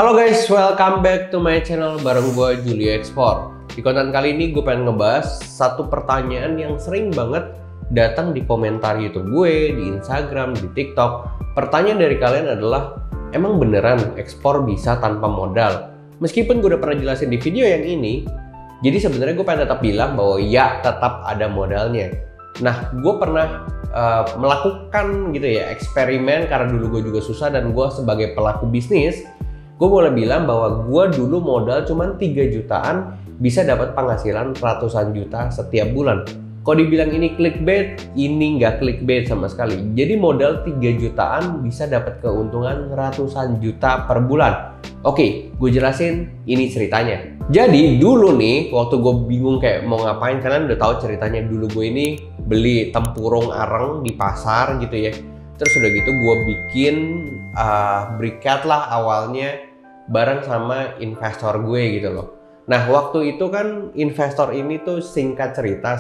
Halo guys, welcome back to my channel bareng gue Julio Explore. Di konten kali ini gue pengen ngebahas satu pertanyaan yang sering banget datang di komentar YouTube gue, di Instagram, di TikTok. Pertanyaan dari kalian adalah, emang beneran ekspor bisa tanpa modal? Meskipun gue udah pernah jelasin di video yang ini, jadi sebenarnya gue pengen tetap bilang bahwa ya tetap ada modalnya. Nah, gue pernah melakukan gitu ya eksperimen karena dulu gue juga susah dan gue sebagai pelaku bisnis, gue boleh bilang bahwa gue dulu modal cuma 3 jutaan bisa dapat penghasilan ratusan juta setiap bulan. Kalau dibilang ini clickbait, ini nggak clickbait sama sekali. Jadi modal 3 jutaan bisa dapat keuntungan ratusan juta per bulan. Oke, gue jelasin ini ceritanya. Jadi dulu nih, waktu gue bingung kayak mau ngapain, kalian udah tahu ceritanya. Dulu gue ini beli tempurung areng di pasar gitu ya. Terus udah gitu gue bikin briket lah awalnya bareng sama investor gue gitu loh. Nah waktu itu kan investor ini tuh singkat cerita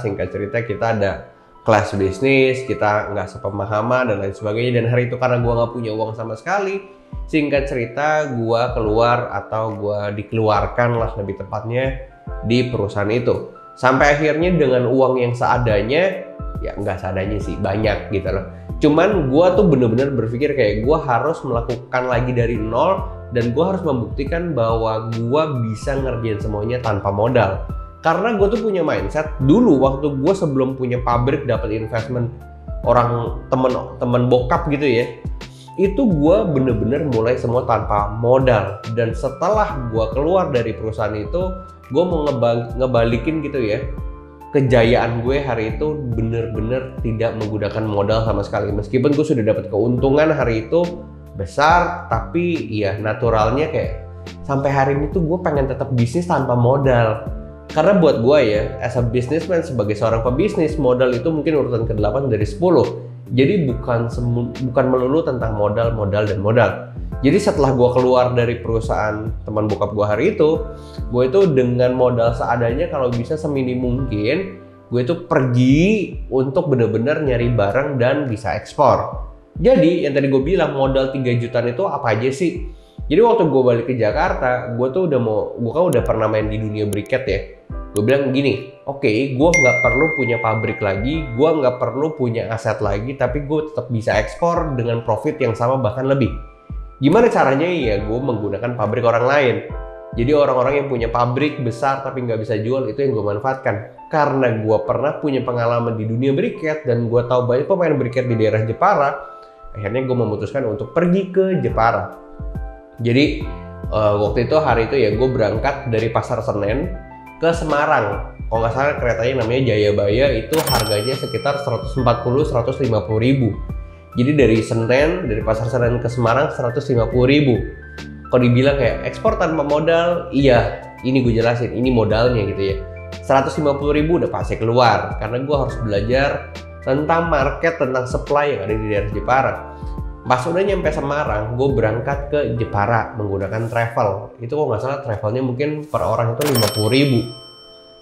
kita ada kelas bisnis, kita nggak sepemahaman dan lain sebagainya. Dan hari itu karena gue nggak punya uang sama sekali, singkat cerita gue keluar atau gue dikeluarkan lah lebih tepatnya di perusahaan itu. Sampai akhirnya dengan uang yang seadanya, ya nggak seadanya sih, banyak gitu loh. Cuman gue tuh bener-bener berpikir kayak gue harus melakukan lagi dari nol. Dan gue harus membuktikan bahwa gue bisa ngerjain semuanya tanpa modal. Karena gue tuh punya mindset dulu waktu gue sebelum punya pabrik dapat investment orang temen bokap gitu ya. Itu gue bener-bener mulai semua tanpa modal. Dan setelah gue keluar dari perusahaan itu, gue mau ngebalikin gitu ya. Kejayaan gue hari itu bener-bener tidak menggunakan modal sama sekali. Meskipun gue sudah dapat keuntungan hari itu besar, tapi ya naturalnya kayak sampai hari ini tuh gue pengen tetap bisnis tanpa modal. Karena buat gue ya, as a businessman, sebagai seorang pebisnis, modal itu mungkin urutan ke-8 dari 10. Jadi bukan melulu tentang modal. Jadi setelah gue keluar dari perusahaan teman bokap gue hari itu, gue itu dengan modal seadanya, kalau bisa seminim mungkin, gue itu pergi untuk bener-bener nyari barang dan bisa ekspor. Jadi yang tadi gue bilang modal 3 jutaan itu apa aja sih? Jadi waktu gue balik ke Jakarta, gue kan udah pernah main di dunia briket ya. Gue bilang gini, oke, gue nggak perlu punya pabrik lagi, gue nggak perlu punya aset lagi, tapi gue tetap bisa ekspor dengan profit yang sama bahkan lebih. Gimana caranya? Ya gue menggunakan pabrik orang lain. Jadi orang-orang yang punya pabrik besar tapi nggak bisa jual, itu yang gue manfaatkan. Karena gue pernah punya pengalaman di dunia briket dan gue tahu banyak pemain briket di daerah Jepara. Akhirnya gue memutuskan untuk pergi ke Jepara. Jadi waktu itu hari itu ya gue berangkat dari Pasar Senen ke Semarang. Kalau nggak salah keretanya namanya Jayabaya, itu harganya sekitar 140-150 ribu. Jadi dari Pasar Senen ke Semarang 150 ribu. Kalau dibilang kayak ekspor tanpa modal, iya, ini gue jelasin, ini modalnya gitu ya. 150 ribu udah pasti keluar karena gue harus belajar tentang market, tentang supply yang ada di daerah Jepara. Pas udah nyampe Semarang, gue berangkat ke Jepara menggunakan travel. Itu kalau nggak salah travelnya mungkin per orang itu 50 ribu.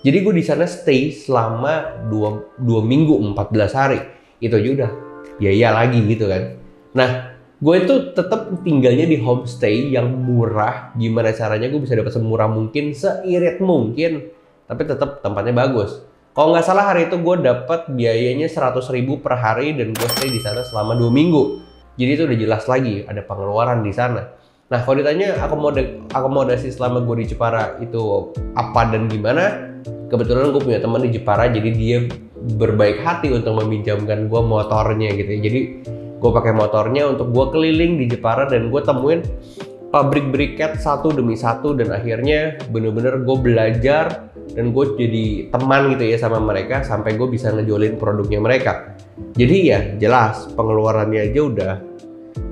Jadi gue di sana stay selama 2 minggu 14 hari. Itu aja udah biaya lagi gitu kan. Nah, gue itu tetap tinggalnya di homestay yang murah. Gimana caranya gue bisa dapat semurah mungkin, seirit mungkin, tapi tetap tempatnya bagus. Kalau nggak salah hari itu gue dapat biayanya 100 ribu per hari dan gue stay di sana selama 2 minggu. Jadi itu udah jelas lagi ada pengeluaran di sana. Nah kalau ditanya akomodasi selama gue di Jepara itu apa dan gimana, kebetulan gue punya teman di Jepara, jadi dia berbaik hati untuk meminjamkan gue motornya gitu ya. Jadi gue pakai motornya untuk gue keliling di Jepara dan gue temuin pabrik briket satu demi satu, dan akhirnya bener-bener gue belajar dan gue jadi teman gitu ya sama mereka sampai gue bisa ngejualin produknya mereka. Jadi ya jelas pengeluarannya aja udah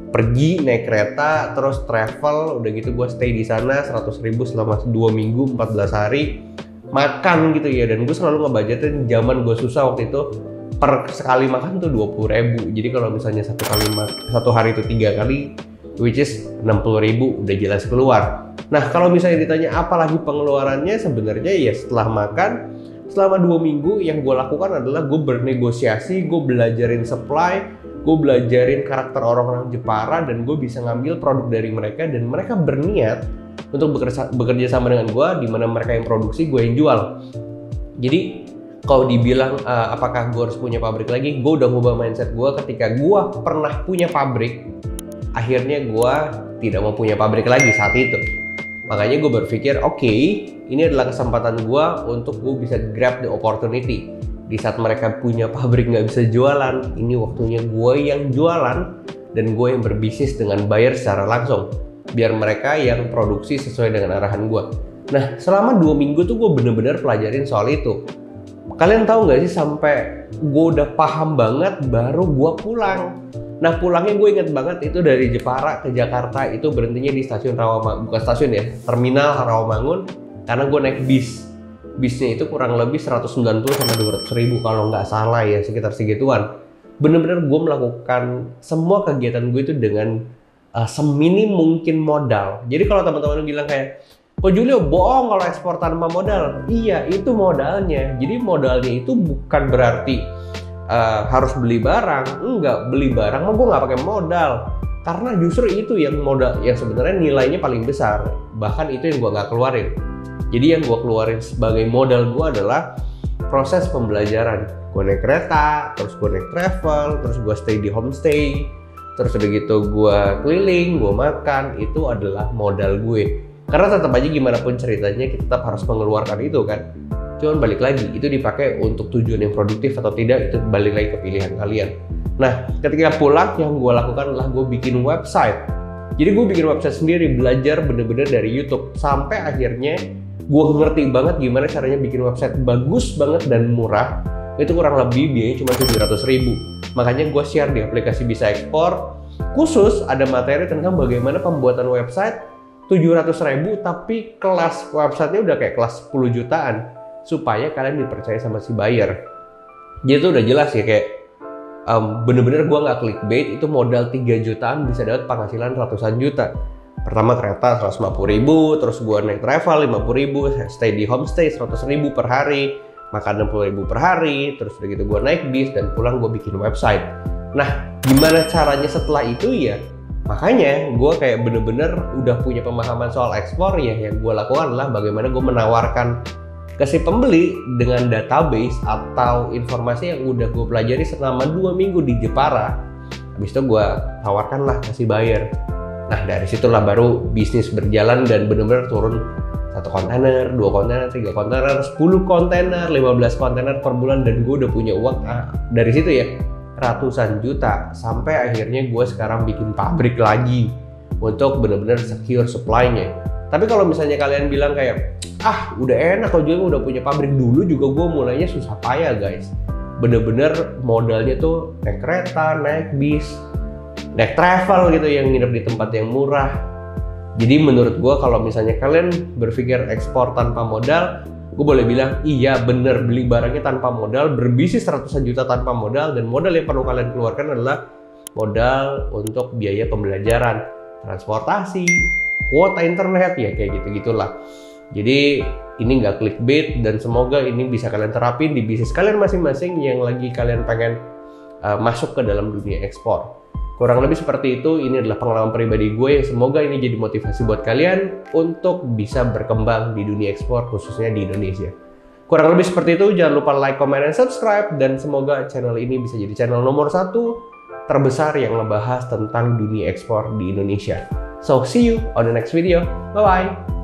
pergi naik kereta, terus travel, udah gitu gue stay di sana 100 ribu selama 2 minggu 14 hari, makan gitu ya. Dan gue selalu ngebudgetin, zaman gue susah waktu itu, per sekali makan tuh 20 ribu. Jadi kalau misalnya satu hari itu 3 kali, which is 60 ribu udah jelas keluar. Nah kalau misalnya ditanya apa lagi pengeluarannya, sebenarnya ya setelah makan selama 2 minggu yang gue lakukan adalah gue bernegosiasi, gue belajarin supply, gue belajarin karakter orang-orang Jepara, dan gue bisa ngambil produk dari mereka, dan mereka berniat untuk bekerja sama dengan gue, di mana mereka yang produksi, gue yang jual. Jadi kalau dibilang apakah gue harus punya pabrik lagi, gue udah ngubah mindset gue ketika gue pernah punya pabrik, akhirnya gue tidak mau punya pabrik lagi saat itu. Makanya gue berpikir, oke, ini adalah kesempatan gue untuk gue bisa grab the opportunity. Di saat mereka punya pabrik nggak bisa jualan, ini waktunya gue yang jualan dan gue yang berbisnis dengan buyer secara langsung. Biar mereka yang produksi sesuai dengan arahan gue. Nah, selama 2 minggu tuh gue bener-bener pelajarin soal itu. Kalian tahu nggak sih, sampai gue udah paham banget baru gue pulang. Nah, pulangnya gue inget banget itu dari Jepara ke Jakarta, itu berhentinya di stasiun Rawamangun, bukan stasiun ya, terminal Rawamangun, karena gue naik bis. Bisnya itu kurang lebih 190 sampai 200 ribu kalau nggak salah ya, sekitar segituan. Bener-bener gue melakukan semua kegiatan gue itu dengan seminim mungkin modal. Jadi kalau teman-teman bilang kayak, kok Julio bohong kalau ekspor tanpa modal? Iya, itu modalnya. Jadi modalnya itu bukan berarti harus beli barang. Enggak, beli barang mah gue nggak pakai modal. Karena justru itu yang modal, yang sebenarnya nilainya paling besar. Bahkan itu yang gue nggak keluarin. Jadi yang gue keluarin sebagai modal gue adalah proses pembelajaran. Gue naik kereta, terus gue naik travel, terus gue stay di homestay, terus udah gitu gue keliling, gue makan, itu adalah modal gue. Karena tetap aja gimana pun ceritanya kita tetap harus mengeluarkan itu kan. Cuman balik lagi, itu dipakai untuk tujuan yang produktif atau tidak, itu balik lagi ke pilihan kalian. Nah, ketika pulang yang gue lakukan adalah gue bikin website. Jadi gue bikin website sendiri, belajar bener-bener dari YouTube. Sampai akhirnya gue ngerti banget gimana caranya bikin website bagus banget dan murah. Itu kurang lebih biayanya cuma 700 ribu. Makanya gue share di aplikasi Bisa Ekspor. Khusus ada materi tentang bagaimana pembuatan website 700 ribu, tapi kelas websitenya udah kayak kelas 10 jutaan. Supaya kalian dipercaya sama si buyer. Jadi itu udah jelas ya, kayak bener-bener gue nggak clickbait, itu modal 3 jutaan bisa dapat penghasilan ratusan juta. Pertama kereta 150 ribu, terus gue naik travel 50 ribu, stay di homestay 100 ribu per hari, makan 60 ribu per hari, terus udah gitu gue naik bis dan pulang gue bikin website. Nah, gimana caranya setelah itu ya? Makanya gue kayak bener-bener udah punya pemahaman soal ekspor ya, yang gue lakukan adalah bagaimana gue menawarkan ke si pembeli dengan database atau informasi yang udah gue pelajari selama 2 minggu di Jepara. Habis itu gue tawarkan lah ke si buyer. Nah, dari situlah baru bisnis berjalan dan benar-benar turun 1 kontainer, 2 kontainer, 3 kontainer, 10 kontainer, 15 kontainer per bulan, dan gue udah punya uang dari situ ya ratusan juta. Sampai akhirnya gue sekarang bikin pabrik lagi untuk benar-benar secure supply-nya. Tapi kalau misalnya kalian bilang kayak, udah enak kalau juga udah punya pabrik, dulu juga gue mulainya susah payah guys. Bener-bener modalnya tuh naik kereta, naik bis, naik travel gitu yang nginep di tempat yang murah. Jadi menurut gue kalau misalnya kalian berpikir ekspor tanpa modal, gue boleh bilang iya bener, beli barangnya tanpa modal, berbisnis ratusan juta tanpa modal, dan modal yang perlu kalian keluarkan adalah modal untuk biaya pembelajaran, transportasi, kuota internet, ya kayak gitu-gitulah. Jadi ini nggak clickbait, dan semoga ini bisa kalian terapin di bisnis kalian masing-masing yang lagi kalian pengen masuk ke dalam dunia ekspor. Kurang lebih seperti itu. Ini adalah pengalaman pribadi gue, semoga ini jadi motivasi buat kalian untuk bisa berkembang di dunia ekspor, khususnya di Indonesia. Kurang lebih seperti itu. Jangan lupa like, comment, dan subscribe, dan semoga channel ini bisa jadi channel nomor 1 terbesar yang ngebahas tentang dunia ekspor di Indonesia. So see you on the next video. Bye bye.